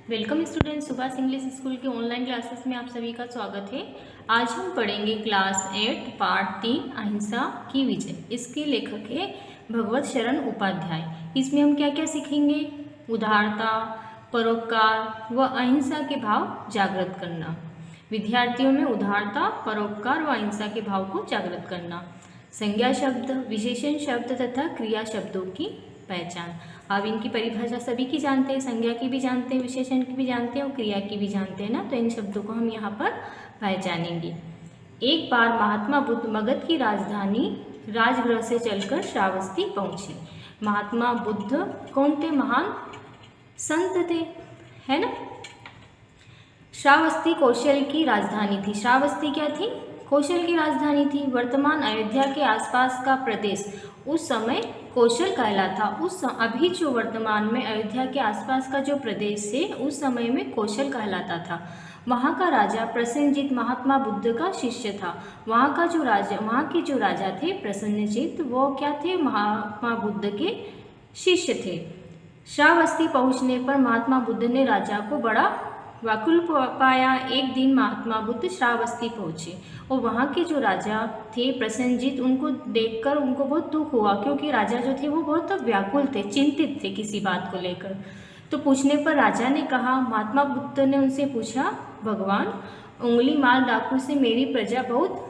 Welcome student, Subhash English school के online classes में आप सभी का स्वागत है। आज हम पढ़ेंगे क्लास 8 पार्ट 3 अहिंसा की विजय। इसके लेखक है भगवत शरण उपाध्याय। इसमें हम क्या क्या सीखेंगे? उदारता, परोपकार व अहिंसा के भाव जागृत करना। विद्यार्थियों में उदारता, परोपकार व अहिंसा के भाव को जागृत करना। संज्ञा शब्द, विशेषण शब्द तथा क्रिया शब्दों की पहचान। अब इनकी परिभाषा सभी की जानते हैं, संज्ञा की भी जानते हैं, विशेषण की भी जानते हैं और क्रिया की भी जानते हैं ना। तो इन शब्दों को हम यहाँ पर पहचानेंगे। एक बार महात्मा बुद्ध मगध की राजधानी राजगृह से चलकर श्रावस्ती पहुँचे। महात्मा बुद्ध कौन थे? महान संत थे, है ना। श्रावस्ती कौशल की राजधानी थी। श्रावस्ती क्या थी? कौशल की राजधानी थी। वर्तमान अयोध्या के आसपास का प्रदेश उस समय कौशल कहलाता। अभी जो वर्तमान में अयोध्या के आसपास का जो प्रदेश है उस समय में कौशल कहलाता था। वहाँ का राजा प्रसेनजीत महात्मा बुद्ध का शिष्य था। वहाँ के जो राजा थे प्रसेनजीत, वो क्या थे? महात्मा बुद्ध के शिष्य थे। श्रावस्ती पहुँचने पर महात्मा बुद्ध ने राजा को बड़ा व्याकुल पाया। एक दिन महात्मा बुद्ध श्रावस्ती पहुँचे और वहाँ के जो राजा थे प्रसेनजीत, उनको देखकर उनको बहुत दुख हुआ, क्योंकि राजा जो थे वो बहुत व्याकुल थे, चिंतित थे किसी बात को लेकर। तो पूछने पर राजा ने कहा, महात्मा बुद्ध ने उनसे पूछा, भगवान, उंगली माल डाकू से मेरी प्रजा बहुत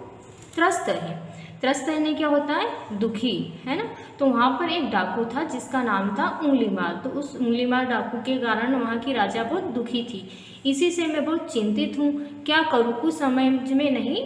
त्रस्त है। त्रस्त रहने क्या होता है? दुखी, है ना। तो वहाँ पर एक डाकू था जिसका नाम था उंगलीमाल। तो उस उंगलीमाल डाकू के कारण वहाँ की राजा बहुत दुखी थी। इसी से मैं बहुत चिंतित हूँ, क्या करूँ, कुछ समझ में नहीं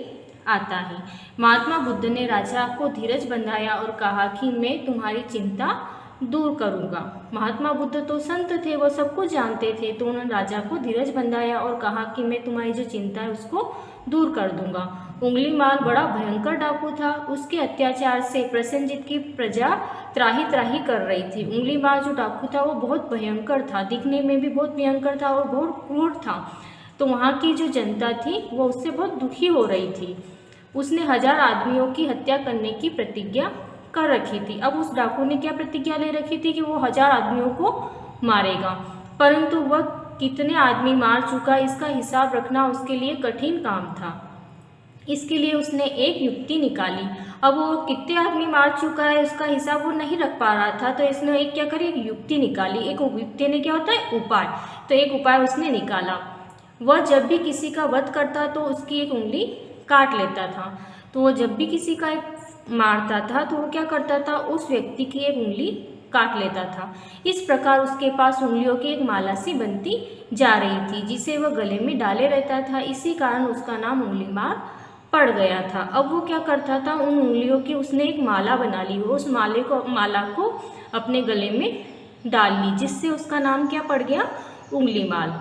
आता है। महात्मा बुद्ध ने राजा को धीरज बंधाया और कहा कि मैं तुम्हारी चिंता दूर करूँगा। महात्मा बुद्ध तो संत थे, वो सब कुछ जानते थे। तो उन्होंने राजा को धीरज बंधाया और कहा कि मैं तुम्हारी जो चिंता है उसको दूर कर दूंगा। उंगलीमाल बड़ा भयंकर डाकू था। उसके अत्याचार से प्रसेनजीत की प्रजा त्राही त्राही कर रही थी। उंगलीमाल जो डाकू था वो बहुत भयंकर था, दिखने में भी बहुत भयंकर था और बहुत क्रूर था। तो वहाँ की जो जनता थी वो उससे बहुत दुखी हो रही थी। उसने 1000 आदमियों की हत्या करने की प्रतिज्ञा कर रखी थी। अब उस डाकू ने क्या प्रतिज्ञा ले रखी थी कि वो 1000 आदमियों को मारेगा, परंतु वह कितने आदमी मार चुका इसका हिसाब रखना उसके लिए कठिन काम था। इसके लिए उसने एक युक्ति निकाली। अब वो कितने आदमी मार चुका है उसका हिसाब वो नहीं रख पा रहा था, तो इसने एक क्या करी, एक युक्ति निकाली। एक युक्ति ने क्या होता है? उपाय। तो एक उपाय उसने निकाला। वह जब भी किसी का वध करता तो उसकी एक उंगली काट लेता था। तो वो जब भी किसी का मारता था तो वो क्या करता था? उस व्यक्ति की एक उंगली काट लेता था। इस प्रकार उसके पास उंगलियों की एक माला सी बनती जा रही थी, जिसे वह गले में डाले रहता था। इसी कारण उसका नाम उंगलीमाल पड़ गया था। अब वो क्या करता था? उन उंगलियों की उसने एक माला बना ली। उस माला को अपने गले में डाल ली, जिससे उसका नाम क्या पड़ गया? उंगलीमाल।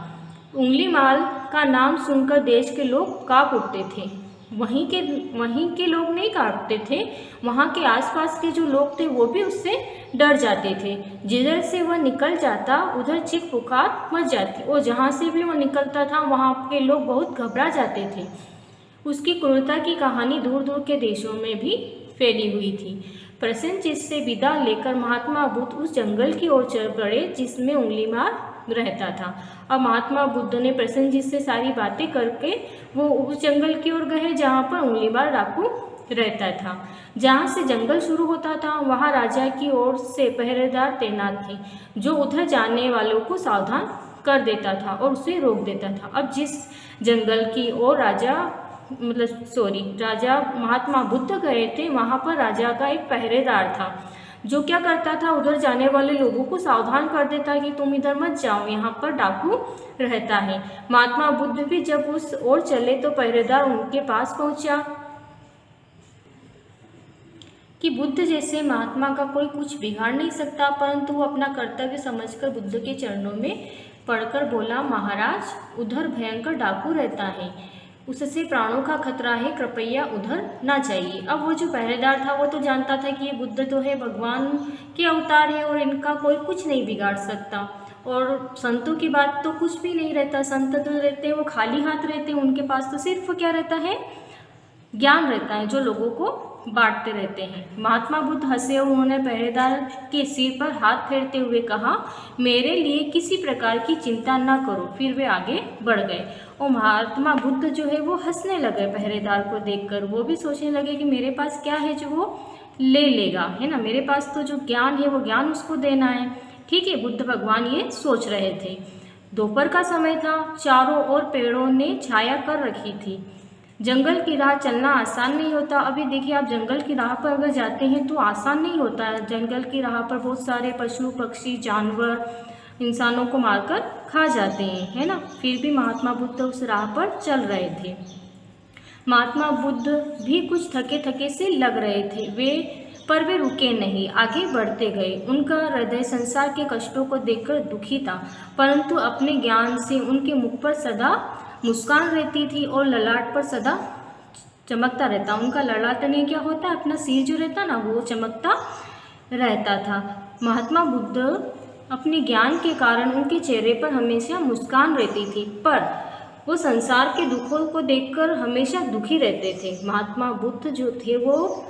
उंगलीमाल का नाम सुनकर देश के लोग कांप उठते थे। वहीं के लोग नहीं कांपते थे, वहाँ के आसपास के जो लोग थे वो भी उससे डर जाते थे। जिधर से वह निकल जाता उधर चीख पुकार मच जाती, और जहाँ से भी वो निकलता था वहाँ के लोग बहुत घबरा जाते थे। उसकी क्रूरता की कहानी दूर दूर के देशों में भी फैली हुई थी। प्रसेनजीत से विदा लेकर महात्मा बुद्ध उस जंगल की ओर चल पड़े जिसमें उंगलीमाल रहता था। अब महात्मा बुद्ध ने प्रसेनजीत से सारी बातें करके वो उस जंगल की ओर गए जहाँ पर उंगलीमाल डाकू रहता था। जहाँ से जंगल शुरू होता था वहाँ राजा की ओर से पहरेदार तैनात थे, जो उधर जाने वालों को सावधान कर देता था और उसे रोक देता था। अब जिस जंगल की ओर राजा महात्मा बुद्ध गए थे वहाँ पर राजा का एक पहरेदार था, जो क्या करता था? उधर जाने वाले लोगों को सावधान कर देता कि तुम इधर मत जाओ, यहाँ पर डाकू रहता है। महात्मा बुद्ध भी जब उस ओर चले तो पहरेदार उनके पास पहुंचा कि बुद्ध जैसे महात्मा का कोई कुछ बिगाड़ नहीं सकता, परंतु वो अपना कर्तव्य समझकर बुद्ध के चरणों में पड़कर बोला, महाराज, उधर भयंकर डाकू रहता है, उससे प्राणों का खतरा है, कृपया उधर ना जाइए। अब वो जो पहरेदार था वो तो जानता था कि ये बुद्ध तो है, भगवान के अवतार है और इनका कोई कुछ नहीं बिगाड़ सकता। और संतों की बात तो कुछ भी नहीं रहता। संत तो रहते हैं वो खाली हाथ रहते हैं, उनके पास तो सिर्फ क्या रहता है? ज्ञान रहता है, जो लोगों को बांटते रहते हैं। महात्मा बुद्ध हंसे और उन्होंने पहरेदार के सिर पर हाथ फेरते हुए कहा, मेरे लिए किसी प्रकार की चिंता न करो। फिर वे आगे बढ़ गए और महात्मा बुद्ध जो है वो हंसने लगे पहरेदार को देखकर। वो भी सोचने लगे कि मेरे पास क्या है जो वो ले लेगा, है ना, मेरे पास तो जो ज्ञान है वो ज्ञान उसको देना है। ठीक है, बुद्ध भगवान ये सोच रहे थे। दोपहर का समय था, चारों ओर पेड़ों ने छाया कर रखी थी। जंगल की राह चलना आसान नहीं होता। अभी देखिए, आप जंगल की राह पर अगर जाते हैं तो आसान नहीं होता है। जंगल की राह पर बहुत सारे पशु पक्षी जानवर इंसानों को मारकर खा जाते हैं, है ना। फिर भी महात्मा बुद्ध उस राह पर चल रहे थे। महात्मा बुद्ध भी कुछ थके थके से लग रहे थे, पर वे रुके नहीं, आगे बढ़ते गए। उनका हृदय संसार के कष्टों को देखकर दुखी था, परंतु अपने ज्ञान से उनके मुख पर सदा मुस्कान रहती थी और ललाट पर सदा चमकता रहता। उनका ललाट नहीं क्या होता, अपना सिर जो रहता ना वो चमकता रहता था। महात्मा बुद्ध अपने ज्ञान के कारण उनके चेहरे पर हमेशा मुस्कान रहती थी, पर वो संसार के दुखों को देखकर हमेशा दुखी रहते थे। महात्मा बुद्ध जो थे वो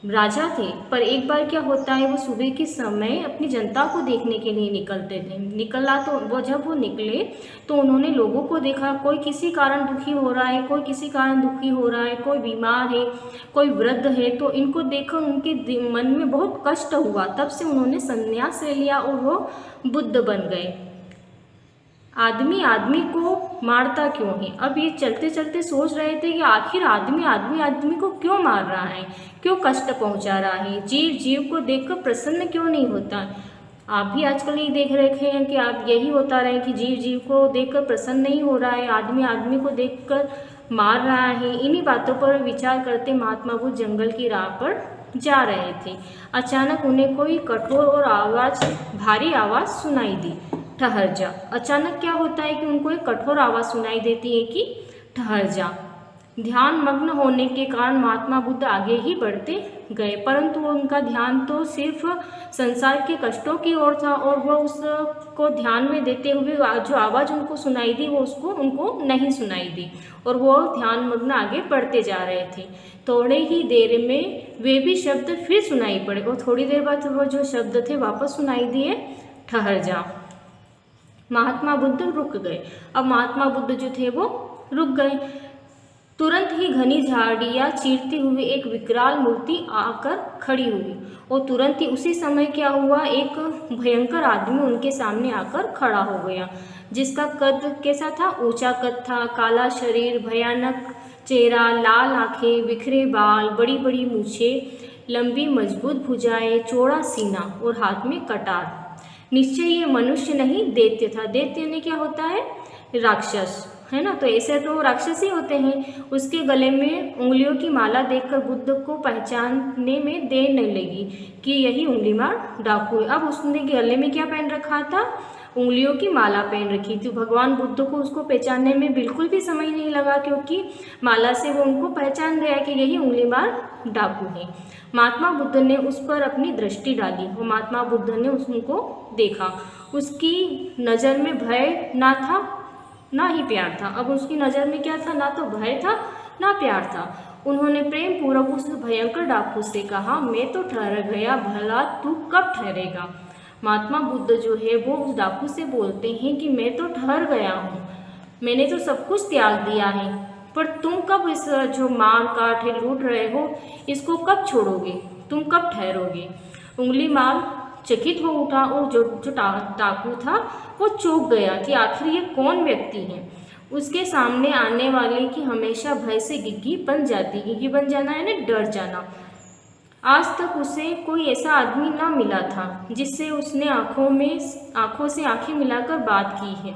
राजा थे, पर एक बार क्या होता है, वो सुबह के समय अपनी जनता को देखने के लिए निकलते थे। निकला तो वो जब वो निकले तो उन्होंने लोगों को देखा, कोई किसी कारण दुखी हो रहा है, कोई किसी कारण दुखी हो रहा है, कोई बीमार है, कोई वृद्ध है। तो इनको देखकर उनके मन में बहुत कष्ट हुआ। तब से उन्होंने संन्यास ले लिया और वो बुद्ध बन गए। आदमी आदमी को मारता क्यों है? अब ये चलते चलते सोच रहे थे कि आखिर आदमी को क्यों मार रहा है, क्यों कष्ट पहुंचा रहा है, जीव जीव को देखकर प्रसन्न क्यों नहीं होता। आप भी आजकल ये देख रहे हैं कि आप यही होता रहे कि जीव जीव को देखकर प्रसन्न नहीं हो रहा है, आदमी को देखकर मार रहा है। इन्हीं बातों पर विचार करते महात्मा बुद्ध जंगल की राह पर जा रहे थे। अचानक उन्हें कोई कठोर और भारी आवाज़ सुनाई दी, ठहर जा। अचानक क्या होता है कि उनको एक कठोर आवाज़ सुनाई देती है कि ठहर जा। ध्यान मग्न होने के कारण महात्मा बुद्ध आगे ही बढ़ते गए, परंतु उनका ध्यान तो सिर्फ संसार के कष्टों की ओर था और वह उसको ध्यान में देते हुए जो आवाज़ उनको सुनाई दी वो उनको नहीं सुनाई दी और वो ध्यान मग्न आगे बढ़ते जा रहे थे। थोड़े ही देर में वे भी शब्द फिर सुनाई पड़े और थोड़ी देर बाद वो जो शब्द थे वापस सुनाई दिए, ठहर जा। महात्मा बुद्ध रुक गए। अब महात्मा बुद्ध जो थे वो रुक गए। तुरंत ही घनी झाड़ियाँ चीरती हुई एक विकराल मूर्ति आकर खड़ी हुई और तुरंत ही उसी समय क्या हुआ, एक भयंकर आदमी उनके सामने आकर खड़ा हो गया, जिसका कद कैसा था, ऊंचा कद था, काला शरीर, भयानक चेहरा, लाल आंखें, बिखरे बाल, बड़ी बड़ी मूछें, लंबी मजबूत भुजाएं, चौड़ा सीना और हाथ में कटार। निश्चय ये मनुष्य नहीं, दैत्य था। दैत्य यानी क्या होता है, राक्षस, है ना। तो ऐसे तो राक्षस ही होते हैं। उसके गले में उंगलियों की माला देखकर बुद्ध को पहचानने में देर नहीं लगी कि यही उंगलीमार डाकू है। अब उसने गले में क्या पहन रखा था, उंगलियों की माला पहन रखी थी। भगवान बुद्ध को उसको पहचानने में बिल्कुल भी समय नहीं लगा, क्योंकि माला से वो उनको पहचान गया कि यही उंगलीमार डाकू है। महात्मा बुद्ध ने उस पर अपनी दृष्टि डाली और महात्मा बुद्ध ने उनको देखा। उसकी नज़र में भय ना था ना ही प्यार था। अब उसकी नज़र में क्या था, ना तो भय था ना प्यार था। उन्होंने प्रेम पूर्वक उस भयंकर डाकू से कहा, मैं तो ठहर गया, भला तू कब ठहरेगा। महात्मा बुद्ध जो है वो उस डाकू से बोलते हैं कि मैं तो ठहर गया हूँ, मैंने तो सब कुछ त्याग दिया है, पर तुम कब इस जो मार काट है लूट रहे हो इसको कब छोड़ोगे, तुम कब ठहरोगे। उंगली मार चकित हो उठा और जो डाकू था वो चौंक गया कि आखिर ये कौन व्यक्ति है। उसके सामने आने वाले की हमेशा भय से गिग्गी बन जाती। गिग्गी बन जाना है ना, डर जाना। आज तक उसे कोई ऐसा आदमी ना मिला था जिससे उसने आंखों से आंखें मिलाकर बात की है।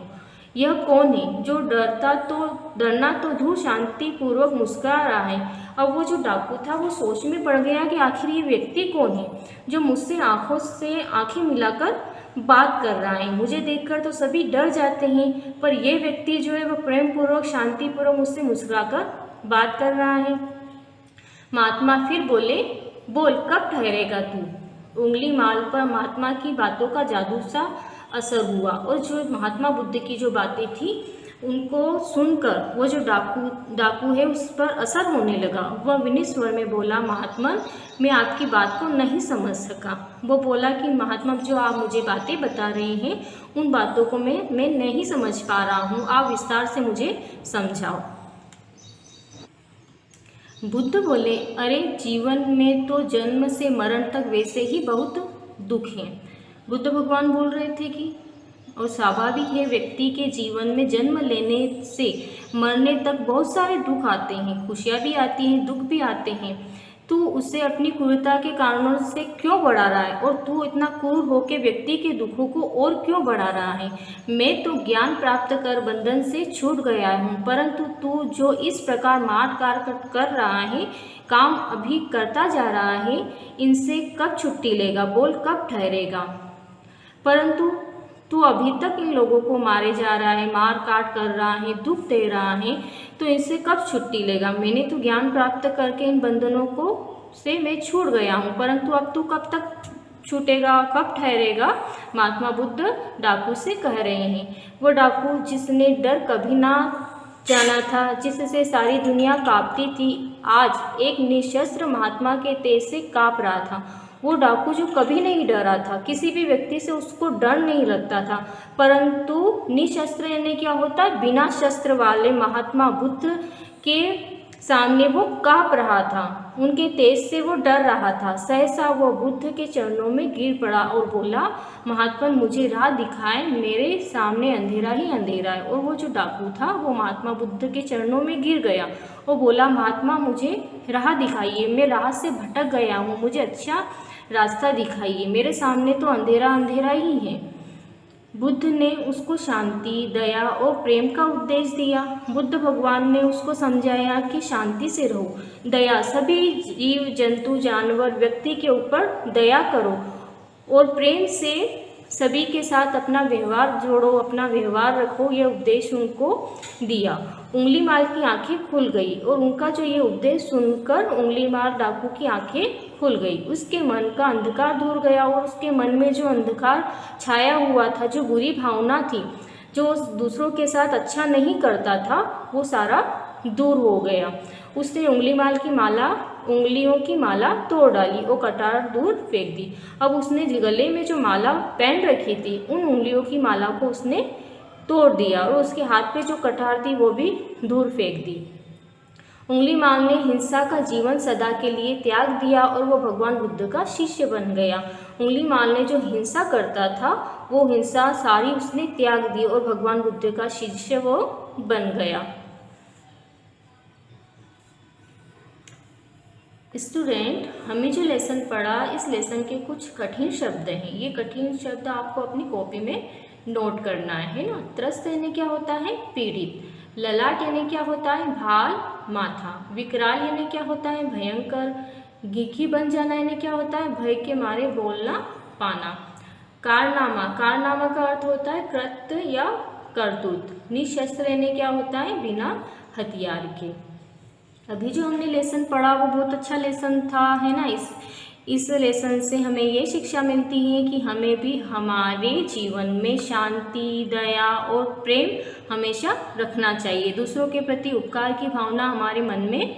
यह कौन है जो डरना तो दूर शांतिपूर्वक मुस्कुरा रहा है। अब वो जो डाकू था वो सोच में पड़ गया कि आखिर ये व्यक्ति कौन है जो मुझसे आंखों से आंखें मिलाकर बात कर रहा है। मुझे देखकर तो सभी डर जाते हैं, पर यह व्यक्ति जो है वो प्रेम पूर्वक शांतिपूर्वक मुझसे मुस्कुराकर बात कर रहा है। महात्मा फिर बोले, बोल कब ठहरेगा तू। उंगली माल पर महात्मा की बातों का जादू सा असर हुआ और जो महात्मा बुद्ध की जो बातें थी उनको सुनकर वो जो डाकू है उस पर असर होने लगा। वह विनीत स्वर में बोला, महात्मन मैं आपकी बात को नहीं समझ सका। वो बोला कि महात्मा जो आप मुझे बातें बता रहे हैं उन बातों को मैं नहीं समझ पा रहा हूँ, आप विस्तार से मुझे समझाओ। बुद्ध बोले, अरे जीवन में तो जन्म से मरण तक वैसे ही बहुत दुख हैं। बुद्ध भगवान बोल रहे थे कि और स्वाभाविक है व्यक्ति के जीवन में जन्म लेने से मरने तक बहुत सारे दुख आते हैं, खुशियाँ भी आती हैं, दुख भी आते हैं। तू उसे अपनी क्रूरता के कारणों से क्यों बढ़ा रहा है और तू इतना क्रूर होकर व्यक्ति के दुखों को और क्यों बढ़ा रहा है। मैं तो ज्ञान प्राप्त कर बंधन से छूट गया हूँ, परंतु तू जो इस प्रकार मार काट कर रहा है, काम अभी करता जा रहा है, इनसे कब छुट्टी लेगा, बोल कब ठहरेगा। परंतु तू अभी तक इन लोगों को मारे जा रहा है, मार काट कर रहा है, दुख दे रहा है, तो इनसे कब छुट्टी लेगा। मैंने तो ज्ञान प्राप्त करके इन बंधनों को से मैं छूट गया हूँ, परंतु अब तू कब तक छूटेगा, कब ठहरेगा। महात्मा बुद्ध डाकू से कह रहे हैं। वो डाकू जिसने डर कभी ना जाना था, जिससे सारी दुनिया कांपती थी, आज एक निशस्त्र महात्मा के तेज से कांप रहा था। वो डाकू जो कभी नहीं डरा था, किसी भी व्यक्ति से उसको डर नहीं लगता था, परंतु निशस्त्र यानी क्या होता है, बिना शस्त्र वाले महात्मा बुद्ध के सामने वो कांप रहा था, उनके तेज से वो डर रहा था। सहसा वो बुद्ध के चरणों में गिर पड़ा और बोला, महात्मा मुझे राह दिखाए, मेरे सामने अंधेरा ही अंधेरा है। और वो जो डाकू था वो महात्मा बुद्ध के चरणों में गिर गया और बोला, महात्मा मुझे राह दिखाइए, मैं राह से भटक गया हूँ, मुझे अच्छा रास्ता दिखाइए, मेरे सामने तो अंधेरा अंधेरा ही है। बुद्ध ने उसको शांति, दया और प्रेम का उपदेश दिया। बुद्ध भगवान ने उसको समझाया कि शांति से रहो, दया, सभी जीव जंतु जानवर व्यक्ति के ऊपर दया करो और प्रेम से सभी के साथ अपना व्यवहार जोड़ो, अपना व्यवहार रखो। यह उपदेश उनको दिया। उंगलीमाल की आंखें खुल गई और उनका जो ये उपदेश सुनकर उंगलीमाल डाकू की आंखें खुल गई। उसके मन का अंधकार दूर गया और उसके मन में जो अंधकार छाया हुआ था, जो बुरी भावना थी, जो दूसरों के साथ अच्छा नहीं करता था, वो सारा दूर हो गया। उसने उंगलियों की माला तोड़ डाली और कटार दूर फेंक दी। अब उसने गले में जो माला पहन रखी थी, उन उंगलियों की माला को उसने तोड़ दिया और उसके हाथ पे जो कटार थी वो भी दूर फेंक दी। उंगलीमाल ने हिंसा का जीवन सदा के लिए त्याग दिया और वो भगवान बुद्ध का शिष्य बन गया। उंगलीमाल ने जो हिंसा करता था वो हिंसा सारी उसने त्याग दी और भगवान बुद्ध का शिष्य वो बन गया। स्टूडेंट, हमें जो लेसन पढ़ा, इस लेसन के कुछ कठिन शब्द हैं। ये कठिन शब्द आपको अपनी कॉपी में नोट करना है ना। त्रस्त यानी क्या होता है, पीड़ित। ललाट यानी क्या होता है, भाल, माथा। विकराल यानी क्या होता है, भयंकर। गीखी बन जाना यानी क्या होता है, भय के मारे बोल ना पाना। कारनामा का अर्थ होता है कृत्य या करतूत। निशस्त्र यानी क्या होता है, बिना हथियार के। अभी जो हमने लेसन पढ़ा वो बहुत अच्छा लेसन था, है ना। इस लेसन से हमें ये शिक्षा मिलती है कि हमें भी हमारे जीवन में शांति, दया और प्रेम हमेशा रखना चाहिए। दूसरों के प्रति उपकार की भावना हमारे मन में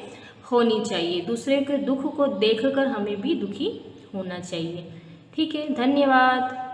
होनी चाहिए। दूसरे के दुख को देखकर हमें भी दुखी होना चाहिए। ठीक है, धन्यवाद।